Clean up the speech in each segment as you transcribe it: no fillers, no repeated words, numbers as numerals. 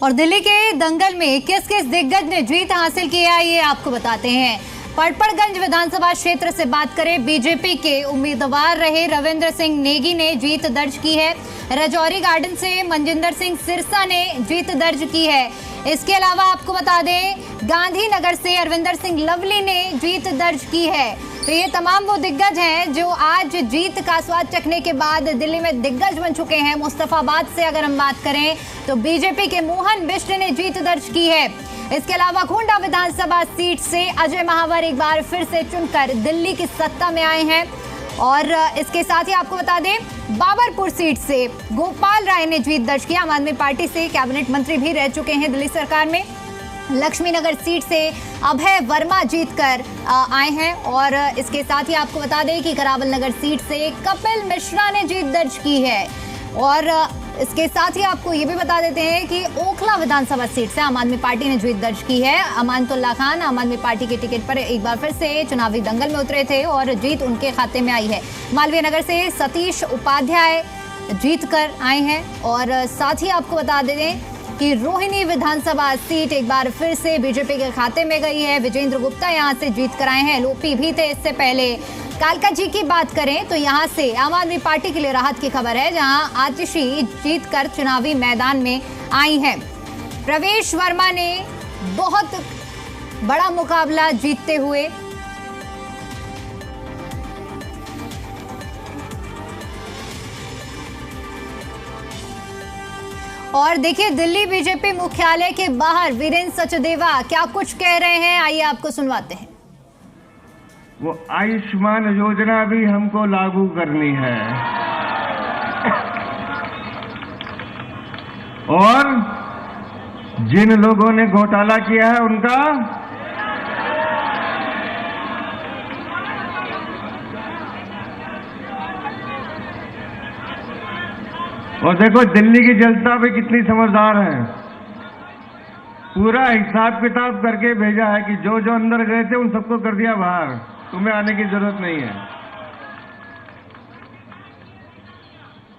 और दिल्ली के दंगल में किस किस दिग्गज ने जीत हासिल की है ये आपको बताते हैं। पड़पड़गंज विधानसभा क्षेत्र से बात करें, बीजेपी के उम्मीदवार रहे रविंद्र सिंह नेगी ने जीत दर्ज की है। राजौरी गार्डन से मनजिंदर सिंह सिरसा ने जीत दर्ज की है। इसके अलावा आपको बता दें, गांधीनगर से अरविंदर सिंह लवली ने जीत दर्ज की है। तो ये तमाम वो दिग्गज हैं जो आज जीत का स्वाद चखने के बाद दिल्ली में दिग्गज बन चुके हैं। मुस्तफाबाद से अगर हम बात करें तो बीजेपी के मोहन बिष्ट ने जीत दर्ज की है। इसके अलावा गोंडा विधानसभा सीट से अजय महावर एक बार फिर से चुनकर दिल्ली की सत्ता में आए हैं। और इसके साथ ही आपको बता दें, बाबरपुर सीट से गोपाल राय ने जीत दर्ज की। आम आदमी पार्टी से कैबिनेट मंत्री भी रह चुके हैं दिल्ली सरकार में। लक्ष्मीनगर सीट से अभय वर्मा जीतकर आए हैं। और इसके साथ ही आपको बता दें कि करावल नगर सीट से कपिल मिश्रा ने जीत दर्ज की है। और इसके साथ ही आपको ये भी बता देते हैं कि ओखला विधानसभा सीट से आम आदमी पार्टी ने जीत दर्ज की है। अमानतुल्लाह खान आम आदमी पार्टी के टिकट पर एक बार फिर से चुनावी दंगल में उतरे थे और जीत उनके खाते में आई है। मालवीय नगर से सतीश उपाध्याय जीत कर आए हैं। और साथ ही आपको बता दें कि रोहिणी विधानसभा सीट एक बार फिर से बीजेपी के खाते में गई है। विजेंद्र गुप्ता यहां से जीत कर आए हैं। लोपी भी थे इससे पहले। कालका जी की बात करें तो यहां से आम आदमी पार्टी के लिए राहत की खबर है, जहां आतिशी जीत कर चुनावी मैदान में आई हैं। प्रवेश वर्मा ने बहुत बड़ा मुकाबला जीतते हुए और देखिए, दिल्ली बीजेपी मुख्यालय के बाहर वीरेंद्र सचदेवा क्या कुछ कह रहे हैं, आइए आपको सुनवाते हैं। वो आयुष्मान योजना भी हमको लागू करनी है और जिन लोगों ने घोटाला किया है उनका और देखो दिल्ली की जनता भी कितनी समझदार है। पूरा हिसाब किताब करके भेजा है कि जो जो अंदर गए थे उन सबको कर दिया बाहर, तुम्हें आने की जरूरत नहीं है।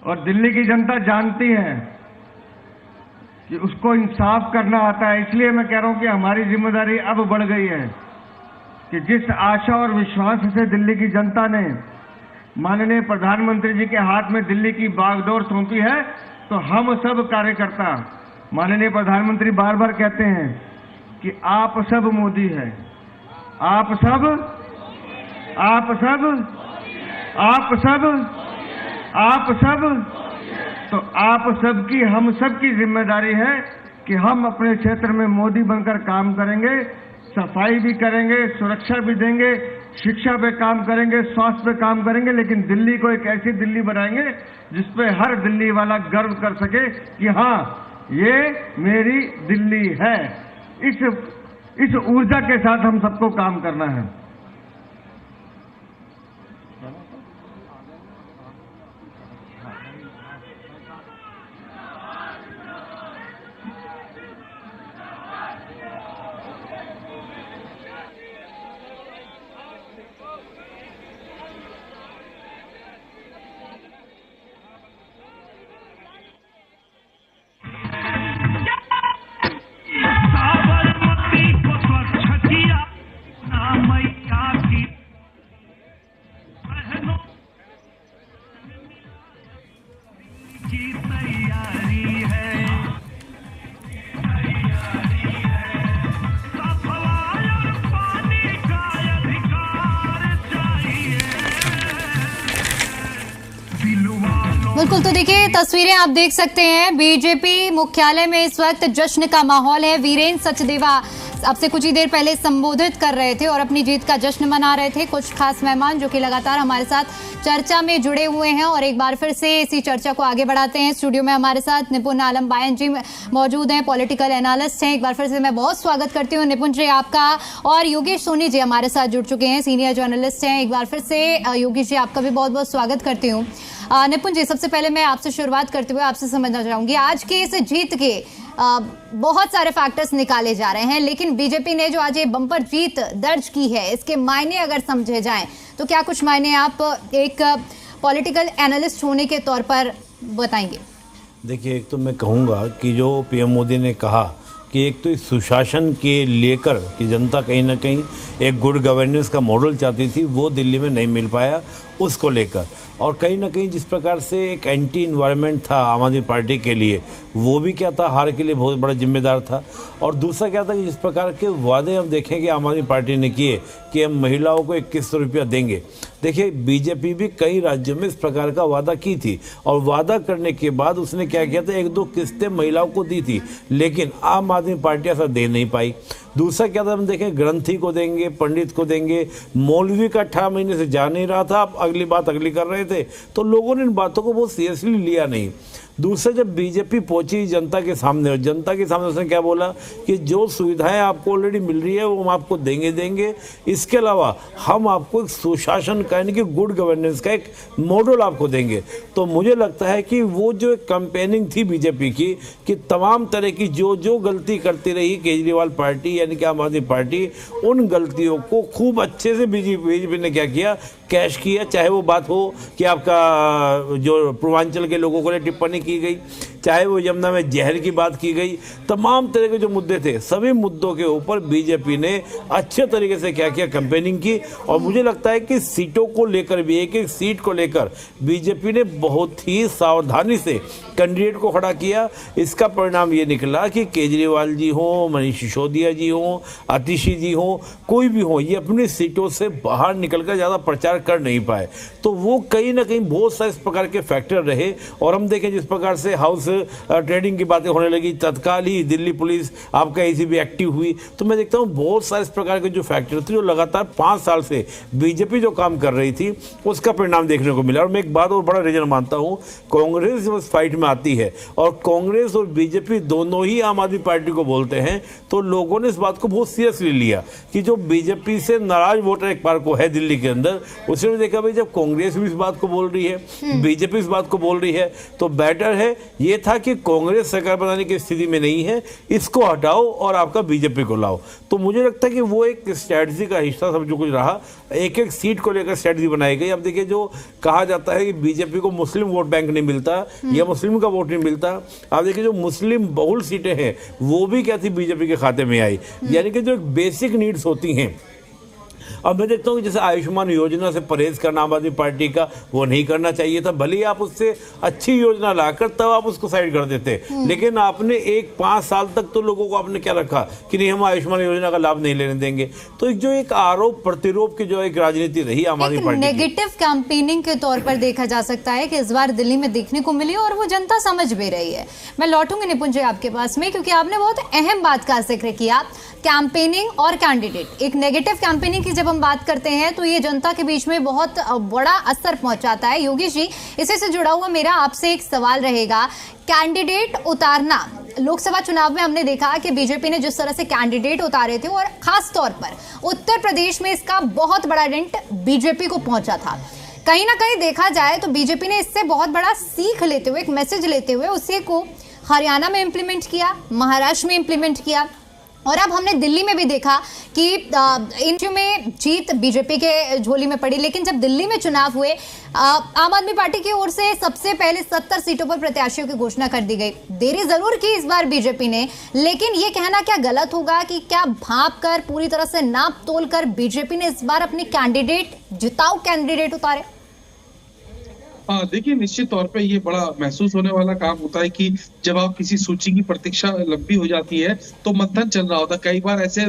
और दिल्ली की जनता जानती है कि उसको इंसाफ करना आता है। इसलिए मैं कह रहा हूं कि हमारी जिम्मेदारी अब बढ़ गई है कि जिस आशा और विश्वास से दिल्ली की जनता ने माननीय प्रधानमंत्री जी के हाथ में दिल्ली की बागडोर सौंपी है, तो हम सब कार्यकर्ता, माननीय प्रधानमंत्री बार बार कहते हैं कि आप सब मोदी है, आप सब, आप सब, आप सब, आप सब। तो आप सबकी, हम सबकी जिम्मेदारी है कि हम अपने क्षेत्र में मोदी बनकर काम करेंगे। सफाई भी करेंगे, सुरक्षा भी देंगे, शिक्षा पे काम करेंगे, स्वास्थ्य पे काम करेंगे, लेकिन दिल्ली को एक ऐसी दिल्ली बनाएंगे जिसपे हर दिल्ली वाला गर्व कर सके कि हाँ, ये मेरी दिल्ली है। इस ऊर्जा के साथ हम सबको काम करना है। बिल्कुल, तो देखिए तस्वीरें आप देख सकते हैं। बीजेपी मुख्यालय में इस वक्त जश्न का माहौल है। वीरेंद्र सचदेवा आपसे कुछ ही देर पहले संबोधित कर रहे थे और अपनी जीत का जश्न मना रहे थे। कुछ खास मेहमान जो कि लगातार हमारे साथ चर्चा में जुड़े हुए हैं और एक बार फिर से इसी चर्चा को आगे बढ़ाते हैं। स्टूडियो में हमारे साथ निपुण आलम बायन जी मौजूद हैं, पॉलिटिकल एनालिस्ट हैं। एक बार फिर से मैं बहुत स्वागत करती हूँ निपुण जी आपका। और योगेश सोनी जी हमारे साथ जुड़ चुके हैं, सीनियर जर्नलिस्ट हैं। एक बार फिर से योगेश जी आपका भी बहुत बहुत स्वागत करती हूँ। निपुण जी, सबसे पहले मैं आपसे शुरुआत करते हुए आपसे समझना चाहूंगी, आज के इस जीत के बहुत सारे फैक्टर्स निकाले जा रहे हैं, लेकिन बीजेपी ने जो आज ये बम्पर जीत दर्ज की है, इसके मायने अगर समझे जाएं तो क्या कुछ मायने आप एक पॉलिटिकल एनालिस्ट होने के तौर पर बताएंगे? देखिए, एक तो मैं कहूँगा कि जो पीएम मोदी ने कहा कि एक तो इस सुशासन के लेकर कि जनता कहीं ना कहीं एक गुड गवर्नेंस का मॉडल चाहती थी, वो दिल्ली में नहीं मिल पाया, उसको लेकर। और कहीं ना कहीं जिस प्रकार से एक एंटी इन्वायरमेंट था आम आदमी पार्टी के लिए, वो भी क्या था, हार के लिए बहुत बड़ा जिम्मेदार था। और दूसरा क्या था कि जिस प्रकार के वादे हम देखें कि आम आदमी पार्टी ने किए कि हम महिलाओं को 2100 रुपया देंगे। देखिए, बीजेपी भी कई राज्यों में इस प्रकार का वादा की थी और वादा करने के बाद उसने क्या किया था, 1-2 किस्तें महिलाओं को दी थी, लेकिन आम आदमी पार्टी ऐसा दे नहीं पाई। दूसरा क्या था, हम देखें ग्रंथी को देंगे, पंडित को देंगे, मौलवी का 18 महीने से जा नहीं रहा था, आप अगली बात अगली कर रहे थे, तो लोगों ने इन बातों को बहुत सीरियसली लिया नहीं। दूसरा, जब बीजेपी पहुंची जनता के सामने, और जनता के सामने उसने क्या बोला कि जो सुविधाएं आपको ऑलरेडी मिल रही है वो हम आपको देंगे, इसके अलावा हम आपको एक सुशासन का यानी कि गुड गवर्नेंस का एक मॉडल आपको देंगे। तो मुझे लगता है कि वो जो एक कैंपेनिंग थी बीजेपी की कि तमाम तरह की जो गलती करती रही केजरीवाल पार्टी यानी कि आम आदमी पार्टी, उन गलतियों को खूब अच्छे से बीजेपी ने क्या किया, कैश किया। चाहे वो बात हो कि आपका जो पूर्वांचल के लोगों को लिए टिप्पणी की गई, चाहे वो यमुना में जहर की बात की गई, तमाम तरह के जो मुद्दे थे, सभी मुद्दों के ऊपर बीजेपी ने अच्छे तरीके से क्या किया, कैंपेनिंग की। और मुझे लगता है कि सीटों को लेकर भी, एक एक सीट को लेकर बीजेपी ने बहुत ही सावधानी से कैंडिडेट को खड़ा किया। इसका परिणाम ये निकला कि केजरीवाल जी हो, मनीष सिसोदिया जी हो, आतिशी जी हो, कोई भी हो, ये अपनी सीटों से बाहर निकलकर ज़्यादा प्रचार कर नहीं पाए। तो वो कहीं ना कहीं बहुत सारे इस प्रकार के फैक्टर रहे। और हम देखें जिस प्रकार से हाउस ट्रेडिंग की बातें होने लगी, तत्काल ही दिल्ली पुलिस आपका एसीबी एक्टिव हुई। तो मैं देखता हूँ बहुत सारे इस प्रकार के जो फैक्टर थे, जो लगातार 5 साल से बीजेपी जो काम कर रही थी, उसका परिणाम देखने को मिला। और मैं एक बात और बड़ा रीजन मानता हूँ, कांग्रेस जब इस फाइट में आती है और कांग्रेस और बीजेपी दोनों ही आम आदमी पार्टी को बोलते हैं, तो लोगों ने इस बात को बहुत सीरियसली लिया कि जो बीजेपी से नाराज वोटर एक बार को है दिल्ली के अंदर, उसने देखा भाई जब कांग्रेस भी इस बात को बोल रही है, बीजेपी इस बात को बोल रही है, तो बेटर है ये था कि कांग्रेस सरकार बनाने की स्थिति में नहीं है, इसको हटाओ और आपका बीजेपी को लाओ। तो मुझे लगता है कि वो एक स्ट्रैटेजी का हिस्सा सब जो कुछ रहा, एक एक सीट को लेकर स्ट्रैटेजी बनाई गई। अब देखिए, जो कहा जाता है कि बीजेपी को मुस्लिम वोट बैंक नहीं मिलता या मुस्लिम का वोट नहीं मिलता, आप देखिए जो मुस्लिम बहुल सीटें हैं वो भी क्या थी, बीजेपी के खाते में आई। यानी कि जो एक बेसिक नीड्स होती हैं, अब मैं देखता हूँ कि जैसे आयुष्मान योजना से परहेज करना आम आदमी पार्टी का, वो नहीं करना चाहिए था। भले ही आप उससे अच्छी योजना लाकर तब आप उसको साइड कर देते, लेकिन आपने 5 साल तक तो लोगों को आपने क्या रखा कि नहीं, हम आयुष्मान योजना का लाभ नहीं लेने देंगे। तो एक जो एक आरोप प्रत्यारोप की जो एक राजनीति रही आम आदमी पार्टी, नेगेटिव कैंपेनिंग के तौर पर देखा जा सकता है कि इस बार दिल्ली में देखने को मिली और वो जनता समझ भी रही है। मैं लौटूंगी निपुण जी आपके पास में, क्योंकि आपने बहुत अहम बात का जिक्र किया, कैंपेनिंग और कैंडिडेट। एक नेगेटिव कैंपेनिंग की जब हम बात करते हैं तो ये जनता के बीच में बहुत बड़ा असर पहुंचाता है। योगेश जी, इसी से जुड़ा हुआ मेरा आपसे एक सवाल रहेगा, कैंडिडेट उतारना, लोकसभा चुनाव में हमने देखा कि बीजेपी ने जिस तरह से कैंडिडेट उतारे थे और खास तौर पर उत्तर प्रदेश में इसका बहुत बड़ा डेंट बीजेपी को पहुंचा था। कहीं ना कहीं देखा जाए तो बीजेपी ने इससे बहुत बड़ा सीख लेते हुए, एक मैसेज लेते हुए उसी को हरियाणा में इंप्लीमेंट किया, महाराष्ट्र में इंप्लीमेंट किया, और अब हमने दिल्ली में भी देखा कि इन में जीत बीजेपी के झोली में पड़ी। लेकिन जब दिल्ली में चुनाव हुए, आम आदमी पार्टी की ओर से सबसे पहले 70 सीटों पर प्रत्याशियों की घोषणा कर दी गई। देरी जरूर की इस बार बीजेपी ने, लेकिन ये कहना क्या गलत होगा कि क्या भांप कर, पूरी तरह से नाप तोल कर बीजेपी ने इस बार अपने कैंडिडेट, जिताऊ कैंडिडेट उतारे? देखिए, निश्चित तौर पे ये बड़ा महसूस होने वाला काम होता है कि जब आप किसी सूची की प्रतीक्षा लंबी हो जाती है तो मंथन चल रहा होता है। कई बार ऐसे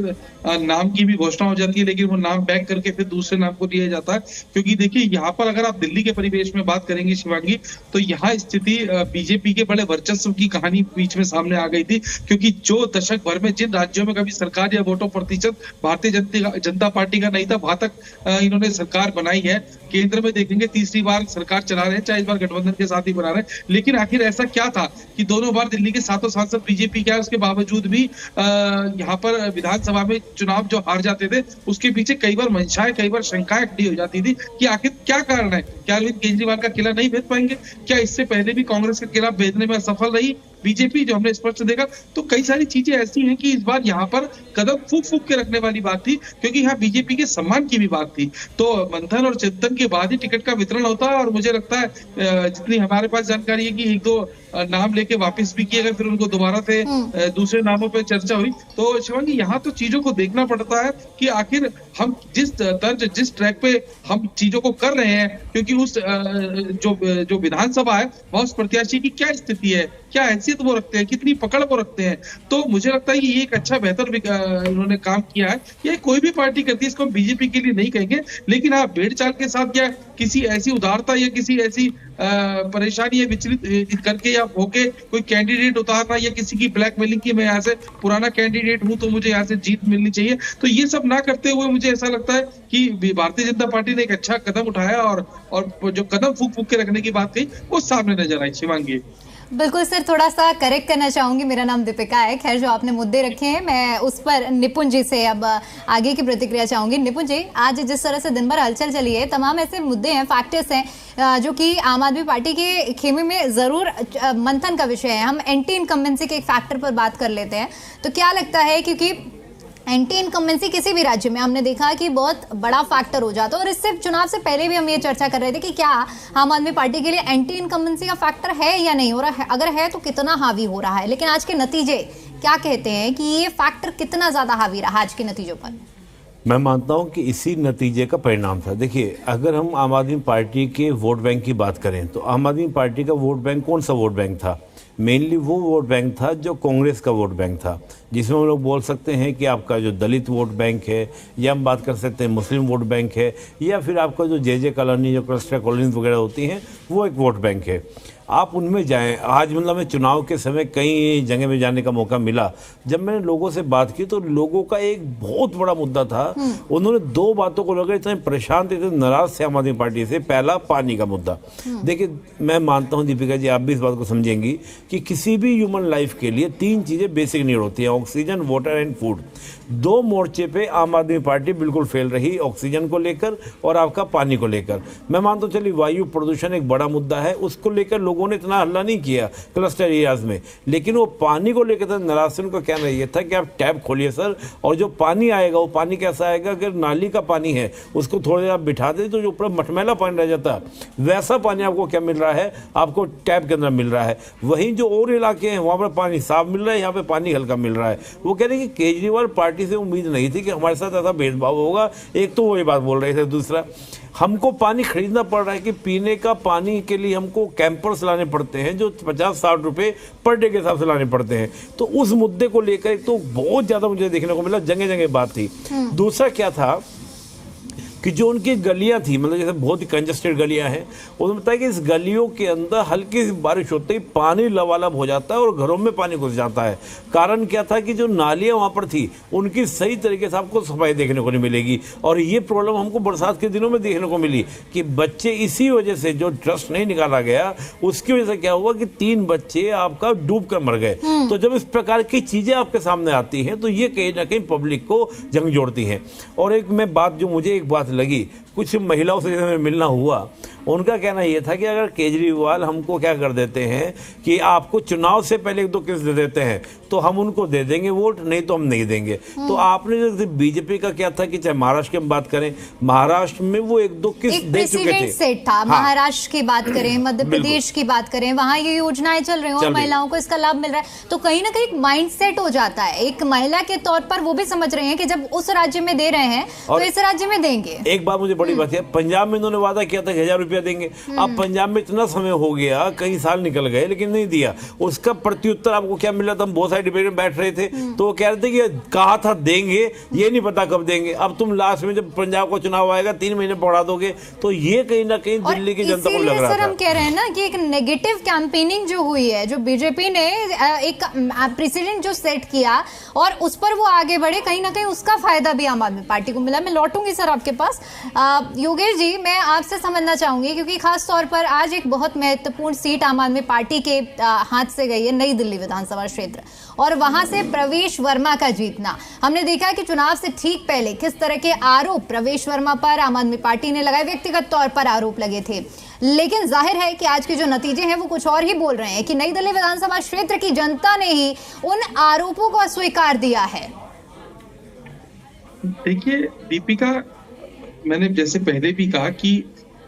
नाम की भी घोषणा हो जाती है, लेकिन वो नाम बैक करके फिर दूसरे नाम को लिया जाता है। क्योंकि देखिए, यहाँ पर अगर आप दिल्ली के परिवेश में बात करेंगे शिवांगी, तो यहाँ स्थिति बीजेपी के बड़े वर्चस्व की कहानी बीच में सामने आ गई थी। क्योंकि जो दशक भर में जिन राज्यों में कभी सरकार या वोटों प्रतिशत भारतीय जनता पार्टी का नहीं था, वहां तक इन्होंने सरकार बनाई है। केंद्र में देखेंगे तीसरी बार सरकार चला रहे हैं, चाहे इस बार गठबंधन के साथ ही बना रहे हैं। लेकिन आखिर ऐसा क्या था कि दोनों बार दिल्ली के 7 सांसद बीजेपी के, उसके बावजूद भी यहाँ पर विधानसभा में चुनाव जो हार जाते थे, उसके पीछे कई बार मंशाएं, कई बार शंकाएं खड़ी हो जाती थी कि आखिर क्या कारण है। क्या अरविंद केजरीवाल का किला नहीं भेद पाएंगे? क्या इससे पहले भी कांग्रेस का किला भेदने में असफल रही? बीजेपी जो हमने स्पष्ट देखा, तो कई सारी चीजें ऐसी हैं कि इस बार यहाँ पर कदम फूक के रखने वाली बात थी, क्योंकि यहाँ बीजेपी के सम्मान की भी बात थी। तो मंथन और चिंतन के बाद ही टिकट का वितरण होता है, और मुझे लगता है जितनी हमारे पास जानकारी है कि एक दो नाम लेके वापस भी किए गए, फिर उनको दोबारा से दूसरे नामों पे चर्चा हुई। तो शिवांगी, यहाँ तो चीजों को देखना पड़ता है कि आखिर हम जिस ट्रैक पे हम चीजों को कर रहे हैं, क्योंकि उस जो विधानसभा है वह उस प्रत्याशी की क्या स्थिति है, क्या हैसियत वो रखते हैं, कितनी पकड़ वो रखते हैं। तो मुझे लगता है कि ये एक अच्छा बेहतर उन्होंने काम किया है। ये कोई भी पार्टी करती है, इसको हम बीजेपी के लिए नहीं कहेंगे, लेकिन हाँ, भेड़ चाल के साथ या किसी ऐसी उदारता या किसी ऐसी परेशानी या विचलित करके या होके कोई कैंडिडेट उतारना या किसी की ब्लैकमेलिंग की मैं यहाँ से पुराना कैंडिडेट हूं तो मुझे यहाँ से जीत मिलनी चाहिए, तो ये सब ना करते हुए मुझे ऐसा लगता है कि भारतीय जनता पार्टी ने एक अच्छा कदम उठाया और जो कदम फूक के रखने की बात कही वो सामने नजर आई। शिवांगी, बिल्कुल सर, थोड़ा सा करेक्ट करना चाहूंगी, मेरा नाम दीपिका है। खैर, जो आपने मुद्दे रखे हैं मैं उस पर निपुण जी से अब आगे की प्रतिक्रिया चाहूंगी। निपुण जी, आज जिस तरह से दिन भर हलचल चली है, तमाम ऐसे मुद्दे हैं, फैक्टर्स हैं जो कि आम आदमी पार्टी के खेमे में जरूर मंथन का विषय है। हम एंटी इनकम्बेंसी के एक फैक्टर पर बात कर लेते हैं, तो क्या लगता है, क्योंकि एंटी इनकम्बेंसी किसी भी राज्य में हमने देखा कि बहुत बड़ा फैक्टर हो जाता है, और इससे चुनाव से पहले भी हम ये चर्चा कर रहे थे कि क्या आम आदमी पार्टी के लिए एंटी इनकम्बेंसी का फैक्टर है या नहीं हो रहा है, अगर है तो कितना हावी हो रहा है। लेकिन आज के नतीजे क्या कहते हैं कि ये फैक्टर कितना ज्यादा हावी रहा आज के नतीजों पर? मैं मानता हूं कि इसी नतीजे का परिणाम था। देखिए, अगर हम आम आदमी पार्टी के वोट बैंक की बात करें तो आम आदमी पार्टी का वोट बैंक कौन सा वोट बैंक था? मेनली वो वोट बैंक था जो कांग्रेस का वोट बैंक था, जिसमें हम लोग बोल सकते हैं कि आपका जो दलित वोट बैंक है, या हम बात कर सकते हैं मुस्लिम वोट बैंक है, या फिर आपका जो जे कॉलोनी, जो क्लस्टर कॉलोनीज वगैरह होती हैं, वो एक वोट बैंक है। आप उनमें जाएं। आज मतलब मैं चुनाव के समय कई जगह में जाने का मौका मिला, जब मैंने लोगों से बात की तो लोगों का एक बहुत बड़ा मुद्दा था। उन्होंने दो बातों को लेकर इतने परेशान थे, इतने नाराज थे आम आदमी पार्टी से। पहला, पानी का मुद्दा। देखिए, मैं मानता हूं दीपिका जी, आप भी इस बात को समझेंगी कि किसी भी ह्यूमन लाइफ के लिए तीन चीजें बेसिक नीड होती है, ऑक्सीजन, वाटर एंड फूड। दो मोर्चे पे आम आदमी पार्टी बिल्कुल फेल रही, ऑक्सीजन को लेकर और आपका पानी को लेकर। मैं मानता हूं चलिए वायु प्रदूषण एक बड़ा मुद्दा है, उसको लेकर लोगों ने इतना हल्ला नहीं किया क्लस्टर एरियाज में, लेकिन वो पानी को लेकर नाराज से उनका कहना ये था कि आप टैप खोलिए सर, और जो पानी आएगा वो पानी कैसा आएगा, अगर नाली का पानी है उसको थोड़ी देर आप बिठा दें तो जो ऊपर मटमैला पानी रह जाता, वैसा पानी आपको क्या मिल रहा है, आपको टैप के अंदर मिल रहा है। वहीं जो और इलाके हैं वहां पर पानी साफ मिल रहा है, यहाँ पे पानी हल्का मिल रहा है। वो कह रहे हैं कि केजरीवाल पार्टी से उम्मीद नहीं थी कि हमारे साथ ऐसा भेदभाव होगा। एक तो वो ये बात बोल रहे थे, दूसरा हमको पानी खरीदना पड़ रहा है कि पीने का पानी के लिए हमको कैंपर्स लाने पड़ते हैं जो 50-60 रुपए पर डे के हिसाब से लाने पड़ते हैं। तो उस मुद्दे को लेकर एक तो बहुत ज्यादा मुझे देखने को मिला, जगह जगह बात थी। दूसरा क्या था कि जो उनकी गलियां थी, मतलब जैसे बहुत ही कंजस्टेड गलियां हैं, उन्होंने बताया कि इस गलियों के अंदर हल्की सी बारिश होते ही पानी लबालब हो जाता है और घरों में पानी घुस जाता है। कारण क्या था कि जो नालियां वहां पर थी उनकी सही तरीके से आपको सफाई देखने को नहीं मिलेगी, और ये प्रॉब्लम हमको बरसात के दिनों में देखने को मिली कि बच्चे इसी वजह से, जो ट्रस्ट नहीं निकाला गया उसकी वजह से क्या हुआ कि 3 बच्चे आपका डूब कर मर गए। तो जब इस प्रकार की चीजें आपके सामने आती हैं तो ये कहीं ना कहीं पब्लिक को जंग जोड़ती हैं। और एक मैं बात, जो मुझे एक बात लगी, कुछ महिलाओं से जैसे मिलना हुआ, उनका कहना यह था कि अगर केजरीवाल हमको क्या कर देते हैं कि आपको चुनाव से पहले 1-2 किस्त दे देते हैं तो हम उनको दे देंगे वोट, नहीं तो हम नहीं देंगे। तो आपने जो बीजेपी का क्या था कि चाहे महाराष्ट्र की हम बात करें, महाराष्ट्र में वो 1-2 किस्त दे चुके थे। सेट था। हाँ। महाराष्ट्र की बात करें, मध्य प्रदेश की बात करें, वहां ये योजनाएं चल रही हैं और महिलाओं को इसका लाभ मिल रहा है, तो कहीं ना कहीं माइंड सेट हो जाता है। एक महिला के तौर पर वो भी समझ रहे हैं कि जब उस राज्य में दे रहे हैं तो इस राज्य में देंगे। एक बात मुझे बड़ी बात है, पंजाब में इन्होंने वादा किया था 1000 रुपया देंगे। अब पंजाब में इतना समय हो गया, कई साल निकल गए, लेकिन नहीं दिया। उसका प्रत्युत्तर आपको क्या मिला था? हम बहुत सारे डिबेट में बैठ रहे थे तो वो कह रहे थे कि कहा था देंगे, ये नहीं पता कब देंगे। अब तुम लास्ट में जब पंजाब का चुनाव आएगा 3 महीने बढ़ा दोगे, तो ये कहीं ना कहीं दिल्ली की जनता को लग रहा था। हम कह रहे हैं ना कि एक नेगेटिव कैंपेनिंग जो हुई है, जो बीजेपी ने एक प्रेसिडेंट जो सेट किया और उस पर वो आगे बढ़े, कहीं ना कहीं उसका फायदा भी आम आदमी पार्टी को मिला। मैं लौटूंगी सर आपके पास। योगेश जी, मैं आपसे समझना चाहूंगी चाहूंगी, क्योंकि खास तौर पर आज एक बहुत महत्वपूर्ण सीट आम आदमी पार्टी के हाथ से गई है, नई दिल्ली विधानसभा क्षेत्र, और वहां से प्रवेश वर्मा का जीतना। हमने देखा कि चुनाव से ठीक पहले किस तरह के आरोप प्रवेश वर्मा पर आम आदमी पार्टी ने लगाए, व्यक्तिगत तौर पर आरोप लगे थे, लेकिन जाहिर है कि आज के जो नतीजे हैं वो कुछ और ही बोल रहे हैं कि नई दिल्ली विधानसभा क्षेत्र की जनता ने ही उन आरोपों को अस्वीकार दिया है। देखिए दीपिका, मैंने जैसे पहले भी कहा कि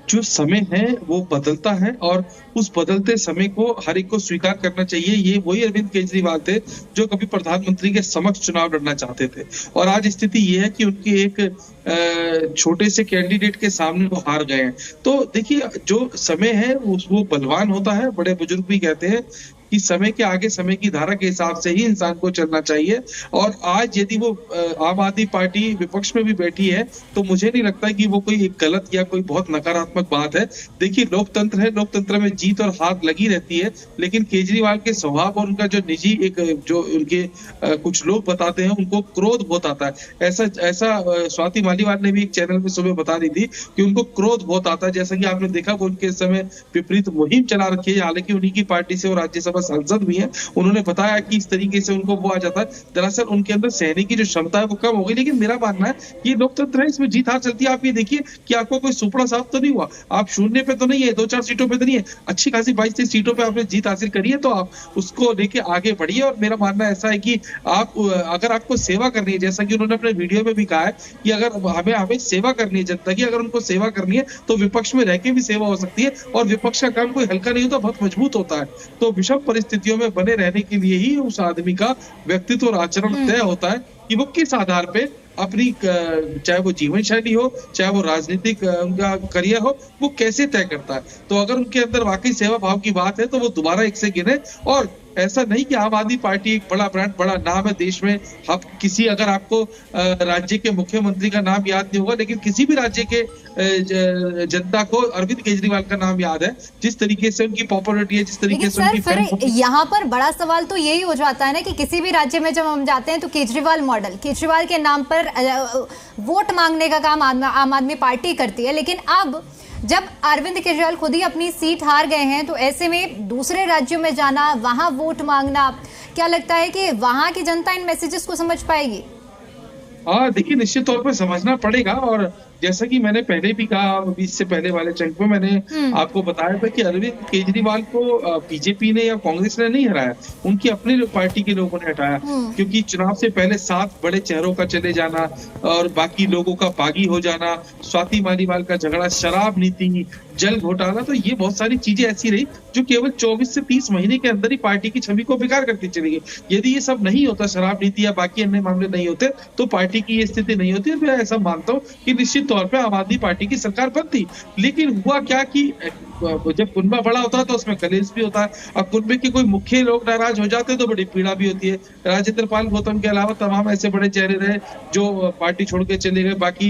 जो समय है वो बदलता है और उस बदलते समय को हर एक को स्वीकार करना चाहिए। ये वही अरविंद केजरीवाल थे जो कभी प्रधानमंत्री के समक्ष चुनाव लड़ना चाहते थे, और आज स्थिति ये है कि उनकी एक छोटे से कैंडिडेट के सामने वो हार गए हैं। तो देखिए, जो समय है वो बलवान होता है। बड़े बुजुर्ग भी कहते हैं कि समय के आगे समय की धारा के हिसाब से ही इंसान को चलना चाहिए, और आज यदि वो आम आदमी पार्टी विपक्ष में भी बैठी है तो मुझे नहीं लगता कि वो कोई गलत या कोई बहुत नकारात्मक बात है। देखिए, लोकतंत्र है, लोकतंत्र में जीत और हार लगी रहती है, लेकिन केजरीवाल के स्वभाव और उनका जो निजी एक जो उनके कुछ लोग बताते हैं उनको क्रोध बहुत आता है। ऐसा स्वाति मालीवाल ने भी एक चैनल में सुबह बता दी थी कि उनको क्रोध बहुत आता है। जैसा कि आपने देखा वो उनके समय विपरीत मुहिम चला रखी है, हालांकि उन्हीं की पार्टी से वो राज्यसभा सांसद भी हैं। उन्होंने बताया कि इस तरीके से उनको वो आ जाता है, दरअसल उनके अंदर सहने की जो क्षमता है वो कम हो गई। लेकिन मेरा मानना है कि लोकतंत्र है, इसमें जीत हार चलती है। आप ये देखिए कि आपको कोई सुपड़ा साफ तो नहीं हुआ, आप शून्य पे तो नहीं है, 2-4 सीटों पे तो नहीं है, अच्छी खासी 22-23 सीटों पे आपने जीत हासिल करी है, तो आप उसको लेके आगे बढ़िए। और मेरा मानना ऐसा है कि आप अगर आपको सेवा करनी है, जैसा कि उन्होंने अपने वीडियो में भी कहा है कि अगर हमें सेवा करनी है जनता की, अगर उनको सेवा करनी है तो विपक्ष में रह के भी सेवा हो सकती है, और विपक्ष का काम कोई हल्का नहीं होता, बहुत मजबूत होता है। तो विषम परिस्थितियों में बने रहने के लिए ही उस आदमी का व्यक्तित्व और आचरण तय होता है कि वो किस आधार पे अपनी, चाहे वो जीवन शैली हो, चाहे वो राजनीतिक उनका करियर हो, वो कैसे तय करता है। तो अगर उनके अंदर वाकई सेवा भाव की बात है तो वो दोबारा एक से गिने। और ऐसा नहीं कि आम आदमी पार्टी एक बड़ा ब्रांड, बड़ा नाम है देश में। आप किसी, अगर आपको राज्य के मुख्यमंत्री का नाम याद नहीं होगा, लेकिन किसी भी राज्य के जनता को अरविंद केजरीवाल का नाम याद है, जिस तरीके से उनकी पॉपुलैरिटी है, जिस तरीके से उनकी फिर यहाँ पर बड़ा सवाल तो यही हो जाता है ना कि किसी भी राज्य में जब हम जाते हैं तो केजरीवाल मॉडल, केजरीवाल के नाम पर वोट मांगने का काम आम आदमी पार्टी करती है। लेकिन अब जब अरविंद केजरीवाल खुद ही अपनी सीट हार गए हैं तो ऐसे में दूसरे राज्यों में जाना, वहां वोट मांगना, क्या लगता है कि वहां की जनता इन मैसेजेस को समझ पाएगी? हाँ, देखिए, निश्चित तौर पर समझना पड़ेगा। और जैसा कि मैंने पहले भी कहा, इससे पहले वाले चंक में मैंने आपको बताया था कि अरविंद केजरीवाल को बीजेपी ने या कांग्रेस ने नहीं हराया, उनकी अपनी पार्टी के लोगों ने हटाया। क्योंकि चुनाव से पहले 7 बड़े चेहरों का चले जाना और बाकी लोगों का बागी हो जाना, स्वाति मालीवाल का झगड़ा, शराब नीति, जल घोटाला, तो ये बहुत सारी चीजें ऐसी रही जो केवल 24 से 30 महीने के अंदर ही पार्टी की छवि को बेकार करती चली गई। यदि ये सब नहीं होता, शराब नीति या बाकी अन्य मामले नहीं होते, तो पार्टी की ये स्थिति नहीं होती। मैं ऐसा मानता हूँ कि निश्चित तौर पे आम आदमी पार्टी की सरकार बनती। लेकिन हुआ क्या कि जब कुनबा बड़ा होता है तो उसमें कलेश भी होता है। अब कुनबे के कोई मुख्य लोग नाराज हो जाते हैं तो बड़ी पीड़ा भी होती है। राजेंद्र पाल गौतम के अलावा तमाम ऐसे बड़े चेहरे रहे जो पार्टी छोड़ के चले गए, बाकी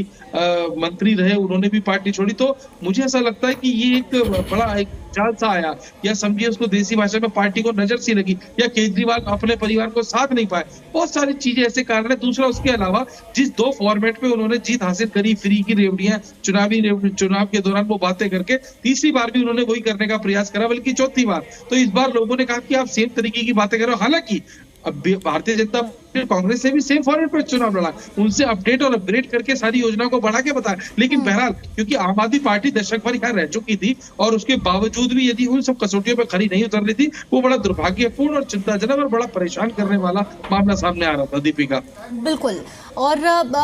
मंत्री रहे, उन्होंने भी पार्टी छोड़ी। तो मुझे ऐसा लगता है कि ये एक बड़ा एक जाल सा आया, या समझिए उसको देसी भाषा में पार्टी को नजर सी लगी, या केजरीवाल अपने परिवार को साथ नहीं पाए। बहुत सारी चीजें ऐसे कारण है। दूसरा, उसके अलावा जिस 2 फॉर्मेट पे उन्होंने जीत हासिल करी, फ्री की रेवड़ियां, चुनाव के दौरान वो बातें करके, तीसरी बार भी उन्होंने वही करने का प्रयास करा, बल्कि चौथी बार। तो इस बार लोगों ने कहा कि आप सेम तरीके की बातें करो। हालांकि अब भारतीय जनता पार्टी, कांग्रेस से भी सेम फॉर्मेट पर चुनाव लड़ा, उनसे अपडेट और अपग्रेड करके सारी योजना को बढ़ा के बताया। लेकिन बहरहाल, क्योंकि आम आदमी पार्टी दशक भर यहाँ रह चुकी थी और उसके बावजूद भी यदि उन सब कसौटियों पर खरी नहीं उतर रही थी, वो बड़ा दुर्भाग्यपूर्ण और चिंताजनक और बड़ा परेशान करने वाला मामला सामने आ रहा था। दीपिका, बिल्कुल। और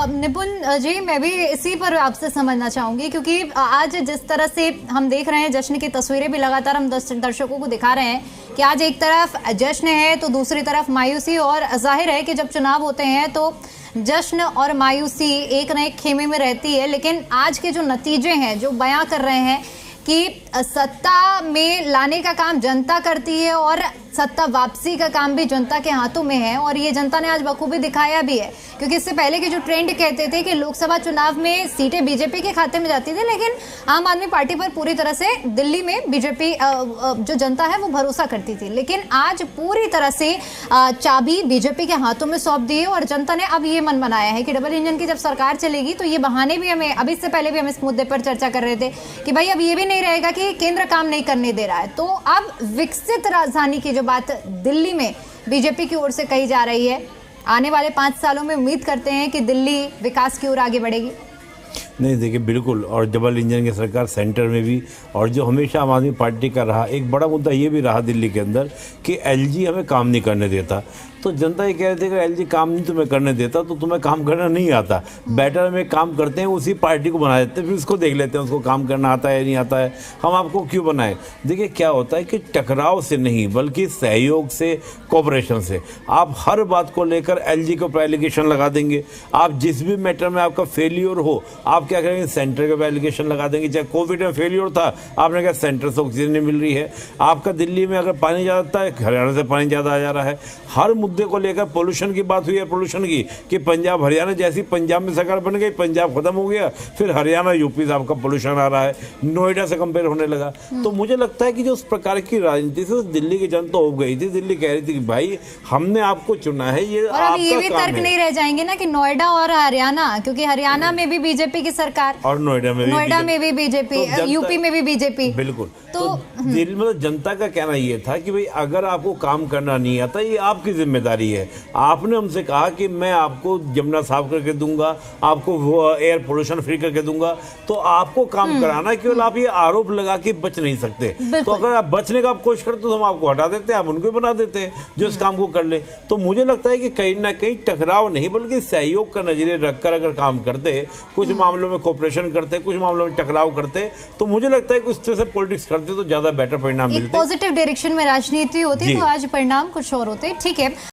निपुण जी, मैं भी इसी पर आपसे समझना चाहूंगी, क्योंकि आज जिस तरह से हम देख रहे हैं, जश्न की तस्वीरें भी लगातार हम दर्शकों को दिखा रहे हैं कि आज एक तरफ जश्न है तो दूसरी तरफ मायूसी। और जाहिर है कि जब चुनाव होते हैं तो जश्न और मायूसी एक न एक खेमे में रहती है। लेकिन आज के जो नतीजे हैं जो बयां कर रहे हैं कि सत्ता में लाने का काम जनता करती है और सत्ता वापसी का काम भी जनता के हाथों में है और ये जनता ने आज बखूबी दिखाया भी है, क्योंकि इससे पहले के जो ट्रेंड कहते थे कि लोकसभा चुनाव में सीटें बीजेपी के खाते में जाती थी, लेकिन आम आदमी पार्टी पर पूरी तरह से दिल्ली में बीजेपी जो जनता है वो भरोसा करती थी, लेकिन आज पूरी तरह से चाबी बीजेपी के हाथों में सौंप दी है और जनता ने अब ये मन बनाया है कि डबल इंजन की जब सरकार चलेगी तो ये बहाने भी हमें, अभी इससे पहले भी हम इस मुद्दे पर चर्चा कर रहे थे कि भाई अब ये भी नहीं रहेगा कि केंद्र काम नहीं करने दे रहा है। तो अब विकसित राजधानी की जो बात दिल्ली में बीजेपी की ओर से कही जा रही है, आने वाले 5 सालों में उम्मीद करते हैं कि दिल्ली विकास की ओर आगे बढ़ेगी। नहीं देखिए बिल्कुल, और डबल इंजन की सरकार सेंटर में भी, और जो हमेशा आम आदमी पार्टी का रहा एक बड़ा मुद्दा ये भी रहा दिल्ली के अंदर कि एलजी हमें काम नहीं करने देता। तो जनता ये कह रही थी कि एलजी काम नहीं तुम्हें करने देता तो तुम्हें काम करना नहीं आता, बेटर हम एक काम करते हैं उसी पार्टी को बना देते हैं, फिर उसको देख लेते हैं उसको काम करना आता है नहीं आता है, हम आपको क्यों बनाएं। देखिए क्या होता है कि टकराव से नहीं बल्कि सहयोग से, कोऑपरेशन से आप हर बात को लेकर एलजी के ऊपर एलिगेशन लगा देंगे। आप जिस भी मैटर में आपका फेलियर हो आप क्या करेंगे, सेंटर के ऊपर एलिगेशन लगा देंगे। चाहे कोविड में फेलियर था, आपने कहा सेंटर से ऑक्सीजन नहीं मिल रही है, आपका दिल्ली में अगर पानी ज़्यादा है हरियाणा से पानी ज़्यादा आ जा रहा है। हर मुद्दे को लेकर पोल्यूशन की बात हुई है, पोल्यूशन की कि पंजाब हरियाणा जैसी पंजाब में सरकार बन गई, पंजाब खत्म हो गया, फिर हरियाणा यूपी से आपका पोल्यूशन आ रहा है, नोएडा से कंपेयर होने लगा। तो मुझे लगता है कि जो उस प्रकार की राजनीति से दिल्ली की जनता हो गई थी, दिल्ली कह रही थी कि भाई हमने आपको चुना है, ये और अब ये भी तर्क नहीं रह जाएंगे ना कि नोएडा और हरियाणा, क्योंकि हरियाणा में भी बीजेपी की सरकार और नोएडा में भी बीजेपी, यूपी में भी बीजेपी। बिल्कुल। तो दिल्ली मतलब जनता का कहना ये था कि भाई अगर आपको काम करना नहीं आता ये आपकी जिम्मेदारी है। आपने हमसे कहा कि मैं आपको जमुना साफ करके दूंगा, आपको वो एयर पोल्यूशन फ्री करके दूंगा, तो आपको काम कराना, केवल आप ये आरोप लगा के बच नहीं सकते। तो अगर आप बचने का आप कोशिश करते तो हम आपको हटा देते हैं, आप उनको बना देते हैं जो इस काम को कर ले। तो मुझे लगता है कि कहीं ना कहीं टकराव नहीं बल्कि सहयोग का नजरिए रखकर अगर काम करते, कुछ मामलों में कोऑपरेशन करते, कुछ मामलों में टकराव करते, तो मुझे लगता है कि उस तरह से पॉलिटिक्स करते तो ज्यादा बेटर परिणाम मिलते। पॉजिटिव डायरेक्शन में राजनीति होती तो आज परिणाम कुछ और होते। ठीक है।